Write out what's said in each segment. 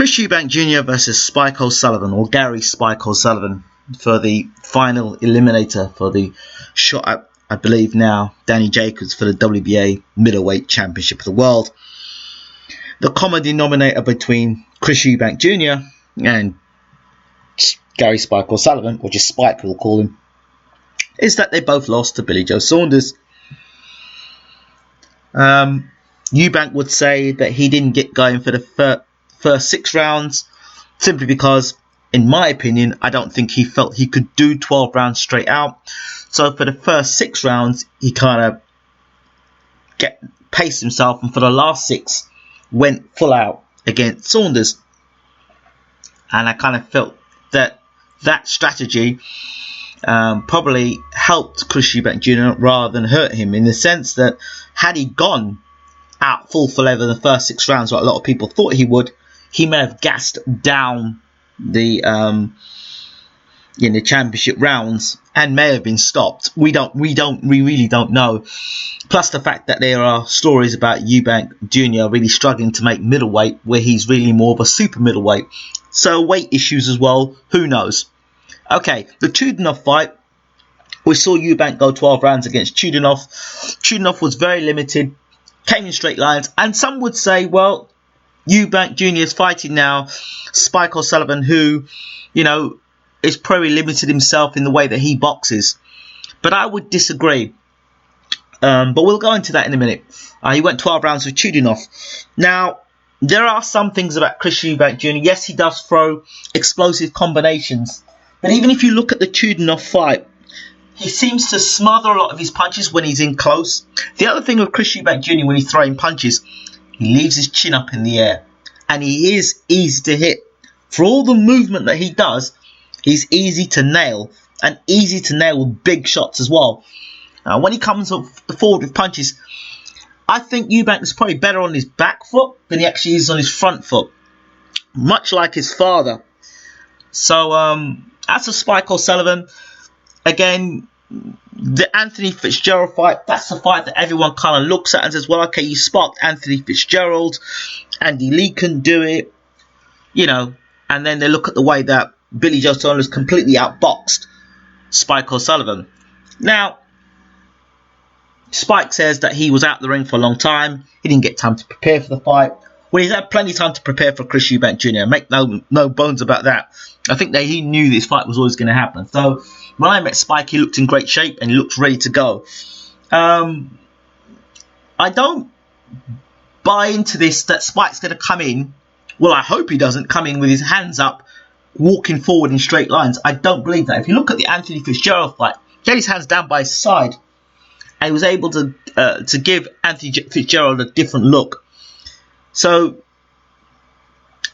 Chris Eubank Jr. versus Spike O'Sullivan, or Gary Spike O'Sullivan, for the final eliminator for the shot at, I believe now, Danny Jacobs for the WBA Middleweight Championship of the World. The common denominator between Chris Eubank Jr. and Gary Spike O'Sullivan, or just Spike we'll call him, is that they both lost to Billy Joe Saunders. Eubank would say that he didn't get going for the first 6 rounds simply because, in my opinion, I don't think he felt he could do 12 rounds straight out. So for the first 6 rounds, he kind of paced himself, and for the last 6, went full out against Saunders. And I kind of felt that that strategy probably helped Chris Eubank Jr. rather than hurt him, in the sense that had he gone out full for leather in the first 6 rounds, like a lot of people thought he would, he may have gassed down the in the championship rounds and may have been stopped. We really don't know. Plus the fact that there are stories about Eubank Jr. really struggling to make middleweight, where he's really more of a super middleweight. So weight issues as well, who knows. Okay, the Chudinov fight. We saw Eubank go 12 rounds against Chudinov. Chudinov was very limited, came in straight lines, and some would say, well, Eubank Jr. is fighting now Spike O'Sullivan, who, you know, is probably limited himself in the way that he boxes. But I would disagree. But we'll go into that in a minute. He went 12 rounds with Chudinov. Now, there are some things about Chris Eubank Jr. Yes, he does throw explosive combinations. But even if you look at the Chudinov fight, he seems to smother a lot of his punches when he's in close. The other thing with Chris Eubank Jr. when he's throwing punches, he leaves his chin up in the air. And he is easy to hit. For all the movement that he does, he's easy to nail. And easy to nail with big shots as well. When he comes forward with punches, I think Eubank is probably better on his back foot than he actually is on his front foot. Much like his father. So, as for Spike O'Sullivan, again, the Anthony Fitzgerald fight, that's the fight that everyone kind of looks at and says, well, okay, you sparked Anthony Fitzgerald, Andy Lee couldn't do it, you know, and then they look at the way that Billy Joe Saunders completely outboxed Spike O'Sullivan. Now, Spike says that he was out the ring for a long time, he didn't get time to prepare for the fight. Well, he's had plenty of time to prepare for Chris Eubank Jr. Make no bones about that. I think that he knew this fight was always going to happen. So when I met Spike, he looked in great shape and he looked ready to go. I don't buy into this that Spike's going to come in. Well, I hope he doesn't come in with his hands up, walking forward in straight lines. I don't believe that. If you look at the Anthony Fitzgerald fight, he had his hands down by his side, and he was able to give Anthony Fitzgerald a different look. So,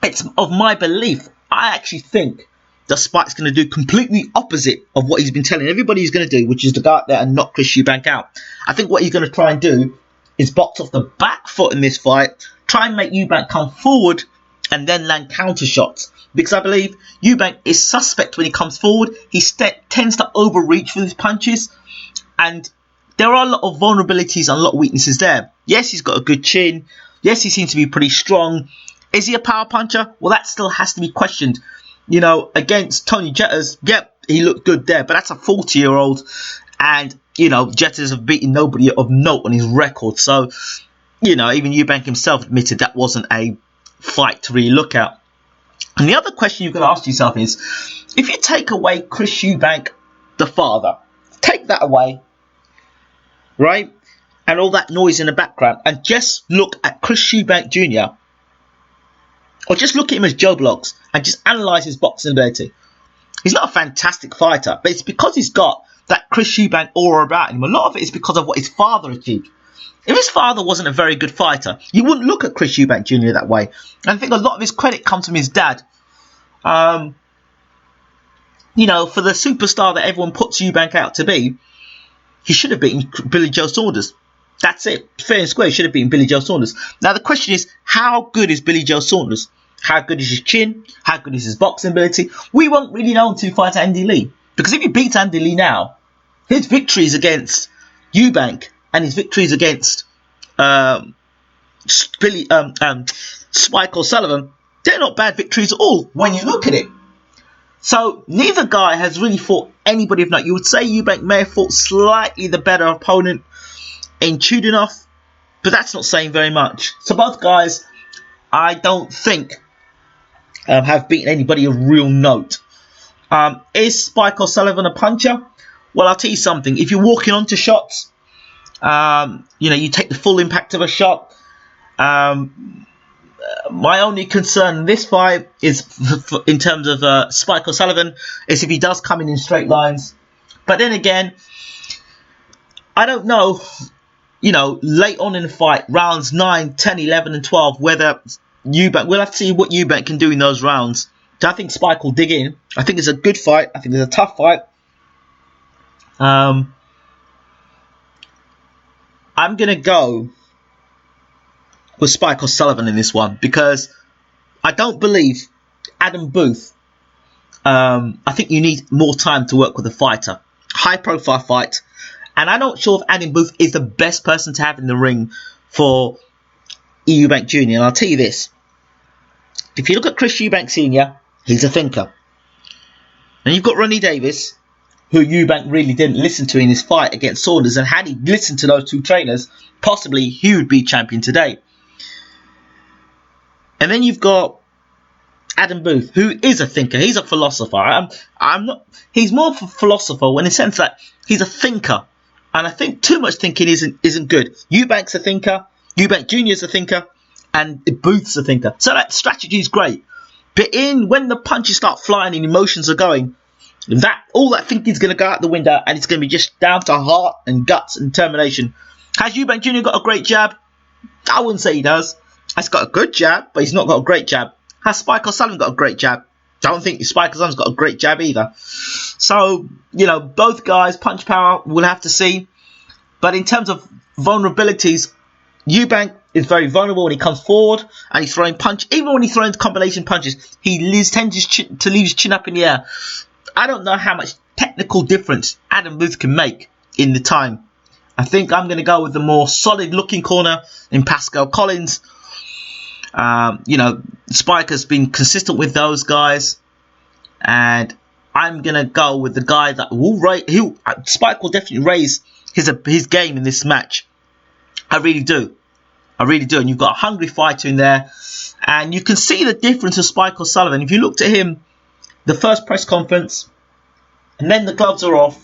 it's of my belief, I actually think that Spike's going to do completely opposite of what he's been telling everybody he's going to do, which is to go out there and knock Chris Eubank out. I think what he's going to try and do is box off the back foot in this fight, try and make Eubank come forward, and then land counter shots. Because I believe Eubank is suspect when he comes forward. He tends to overreach with his punches, and there are a lot of vulnerabilities and a lot of weaknesses there. Yes, he's got a good chin. Yes, he seems to be pretty strong. Is he a power puncher? Well, that still has to be questioned. You know, against Tony Jetters, yep, he looked good there. But that's a 40-year-old. And, you know, Jetters have beaten nobody of note on his record. So, you know, even Eubank himself admitted that wasn't a fight to really look at. And the other question you've got to ask yourself is, if you take away Chris Eubank, the father, take that away, right? And all that noise in the background, and just look at Chris Eubank Jr. Or just look at him as Joe Bloggs and just analyse his boxing ability. He's not a fantastic fighter, but it's because he's got that Chris Eubank aura about him. A lot of it is because of what his father achieved. If his father wasn't a very good fighter, you wouldn't look at Chris Eubank Jr. that way. And I think a lot of his credit comes from his dad. You know, for the superstar that everyone puts Eubank out to be, he should have beaten Billy Joe Saunders. That's it. Fair and square, he should have beaten Billy Joe Saunders. Now the question is, how good is Billy Joe Saunders? How good is his chin? How good is his boxing ability? We won't really know until he fights Andy Lee. Because if he beats Andy Lee now, his victories against Eubank and his victories against Spike O'Sullivan, they're not bad victories at all when you look at it. So neither guy has really fought anybody of note. You would say Eubank may have fought slightly the better opponent in Chudinov, but that's not saying very much. So both guys, I don't think, have beaten anybody of real note. Is Spike Sullivan a puncher? Well, I'll tell you something. If you're walking onto shots, you take the full impact of a shot. My only concern in this fight is, in terms of Spike Sullivan, is if he does come in straight lines. But then again, I don't know, late on in the fight, rounds 9, 10, 11 and 12, whether Eubank, we'll have to see what Eubank can do in those rounds. So I think Spike will dig in. I think it's a good fight. I think it's a tough fight. I'm going to go with Spike Sullivan in this one because I don't believe Adam Booth. I think you need more time to work with a fighter. High profile fight. And I'm not sure if Adam Booth is the best person to have in the ring for Eubank Jr. And I'll tell you this. If you look at Chris Eubank Sr., he's a thinker. And you've got Ronnie Davis, who Eubank really didn't listen to in his fight against Saunders. And had he listened to those two trainers, possibly he would be champion today. And then you've got Adam Booth, who is a thinker. He's a philosopher. He's more of a philosopher in the sense that he's a thinker. And I think too much thinking isn't good. Eubank's a thinker. Eubank Jr. is a thinker. And Booth's a thinker. So that strategy is great. But when the punches start flying and emotions are going, all that thinking is going to go out the window, and it's going to be just down to heart and guts and determination. Has Eubank Jr. got a great jab? I wouldn't say he does. He's got a good jab, but he's not got a great jab. Has Spike Sullivan got a great jab? Don't think Spike Sullivan's got a great jab either. So, both guys, punch power, we'll have to see. But in terms of vulnerabilities, Eubank is very vulnerable when he comes forward and he's throwing punch. Even when he's throwing combination punches, he tends to leave his chin up in the air. I don't know how much technical difference Adam Booth can make in the time. I think I'm going to go with the more solid looking corner in Pascal Collins. Spike has been consistent with those guys, and I'm going to go with the guy that Spike will definitely raise his game in this match. I really do. And you've got a hungry fighter in there, and you can see the difference of Spike Sullivan. If you looked at him, the first press conference, and then the gloves are off,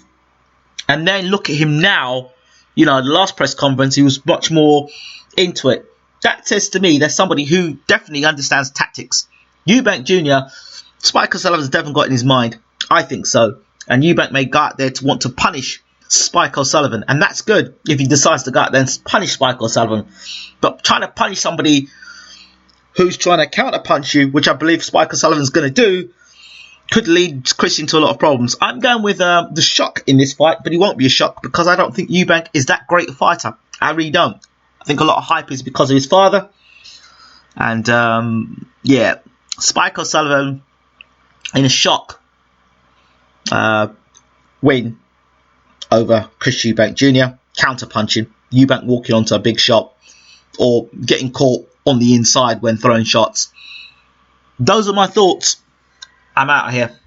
and then look at him now, the last press conference, he was much more into it. That says to me there's somebody who definitely understands tactics. Eubank Jr., Spike Sullivan's definitely got in his mind. I think so. And Eubank may go out there to want to punish Spike Sullivan. And that's good if he decides to go out there and punish Spike Sullivan. But trying to punish somebody who's trying to counter-punch you, which I believe Spike Sullivan's going to do, could lead Chris into a lot of problems. I'm going with the shock in this fight, but he won't be a shock because I don't think Eubank is that great a fighter. I really don't. I think a lot of hype is because of his father. And, Spike Sullivan in a shock win over Chris Eubank Jr. Counter-punching. Eubank walking onto a big shot or getting caught on the inside when throwing shots. Those are my thoughts. I'm out of here.